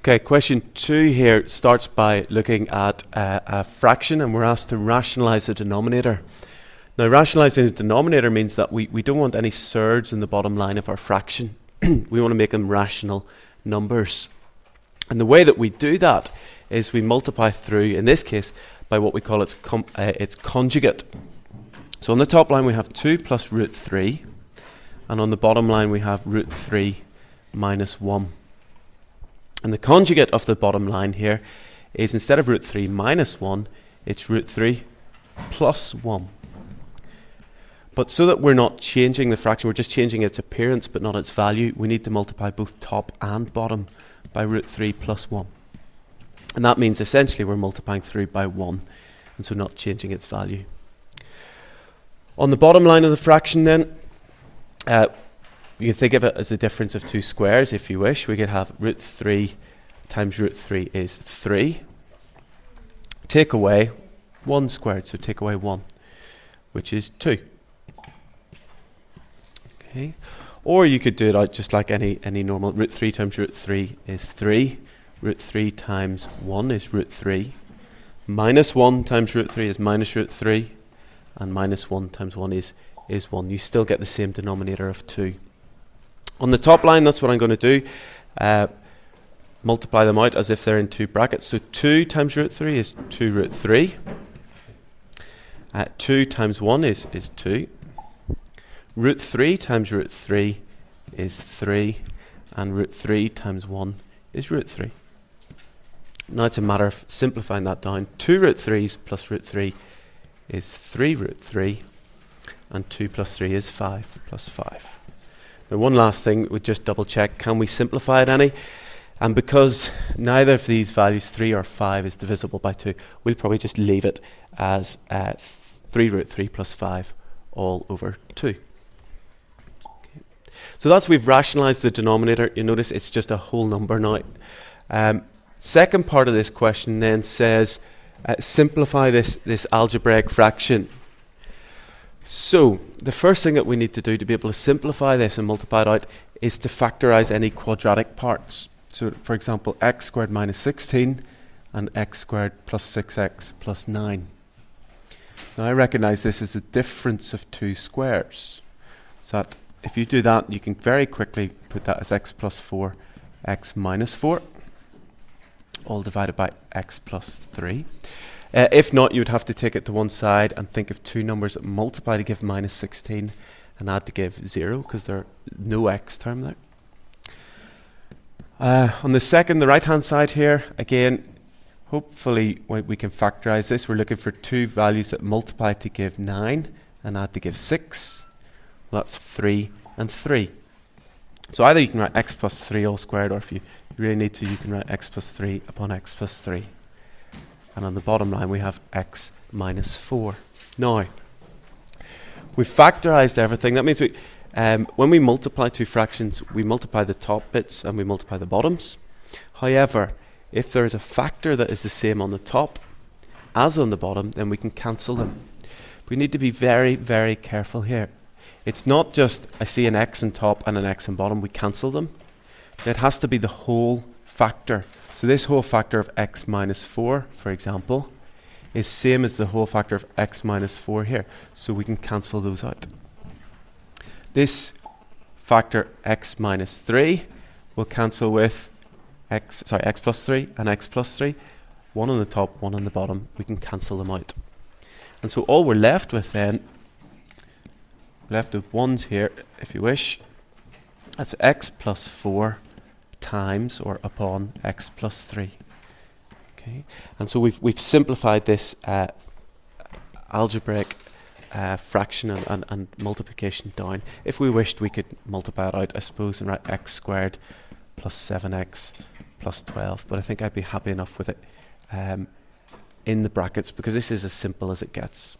Okay, question 2 here starts by looking at a fraction, and we're asked to rationalise the denominator. Now, rationalising the denominator means that we don't want any surds in the bottom line of our fraction. We want to make them rational numbers. And the way that we do that is we multiply through, in this case, by what we call its conjugate. So on the top line we have 2 plus root 3, and on the bottom line we have root 3 minus 1. And the conjugate of the bottom line here is, instead of root 3 minus 1, it's root 3 plus 1. But so that we're not changing the fraction, we're just changing its appearance but not its value, we need to multiply both top and bottom by root 3 plus 1. And that means essentially we're multiplying through by 1, and so not changing its value. On the bottom line of the fraction then, you can think of it as the difference of two squares if you wish. We could have root 3 times root 3 is 3. Take away 1 squared, so take away 1, which is 2. Okay. Or you could do it out just like any normal. Root 3 times root 3 is 3. Root 3 times 1 is root 3. Minus 1 times root 3 is minus root 3. And minus 1 times 1 is 1. You still get the same denominator of 2. On the top line, that's what I'm going to do. Multiply them out as if they're in two brackets. So 2 times root 3 is 2 root 3. 2 times 1 is 2. Root 3 times root 3 is 3. And root 3 times 1 is root 3. Now it's a matter of simplifying that down. 2 root 3s plus root 3 is 3 root 3. And 2 plus 3 is 5 plus 5. Now one last thing, we just double check, can we simplify it any? And because neither of these values, 3 or 5, is divisible by 2, we'll probably just leave it as 3 root 3 plus 5 all over 2. Okay. So that's, we've rationalised the denominator. You notice it's just a whole number now. Second part of this question then says, simplify this algebraic fraction. So the first thing that we need to do to be able to simplify this and multiply it out is to factorise any quadratic parts. So for example, x squared minus 16 and x squared plus 6x plus 9. Now I recognise this as the difference of two squares. So that if you do that, you can very quickly put that as x plus 4, x minus 4, all divided by x plus 3. If not, you would have to take it to one side and think of two numbers that multiply to give minus 16 and add to give 0, because there's no x term there. On the right-hand side here, again, hopefully we can factorise this. We're looking for two values that multiply to give 9 and add to give 6. Well, that's 3 and 3. So either you can write x plus 3 all squared, or if you really need to, you can write x plus 3 upon x plus 3. And on the bottom line we have x minus 4. Now, we've factorised everything. That means when we multiply two fractions, we multiply the top bits and we multiply the bottoms. However, if there is a factor that is the same on the top as on the bottom, then we can cancel them. We need to be very, very careful here. It's not just I see an x on top and an x on bottom, we cancel them. It has to be the whole factor. So this whole factor of x minus 4, for example, is same as the whole factor of x minus 4 here. So we can cancel those out. This factor x minus 3 will cancel with x plus 3 and x plus 3. One on the top, one on the bottom. We can cancel them out. And so all we're left with then, left with ones here, if you wish. That's x plus 4 times or upon x plus 3. Okay, and so we've simplified this algebraic fraction and multiplication down. If we wished, we could multiply it out, I suppose, and write x squared plus 7x plus 12. But I think I'd be happy enough with it in the brackets, because this is as simple as it gets.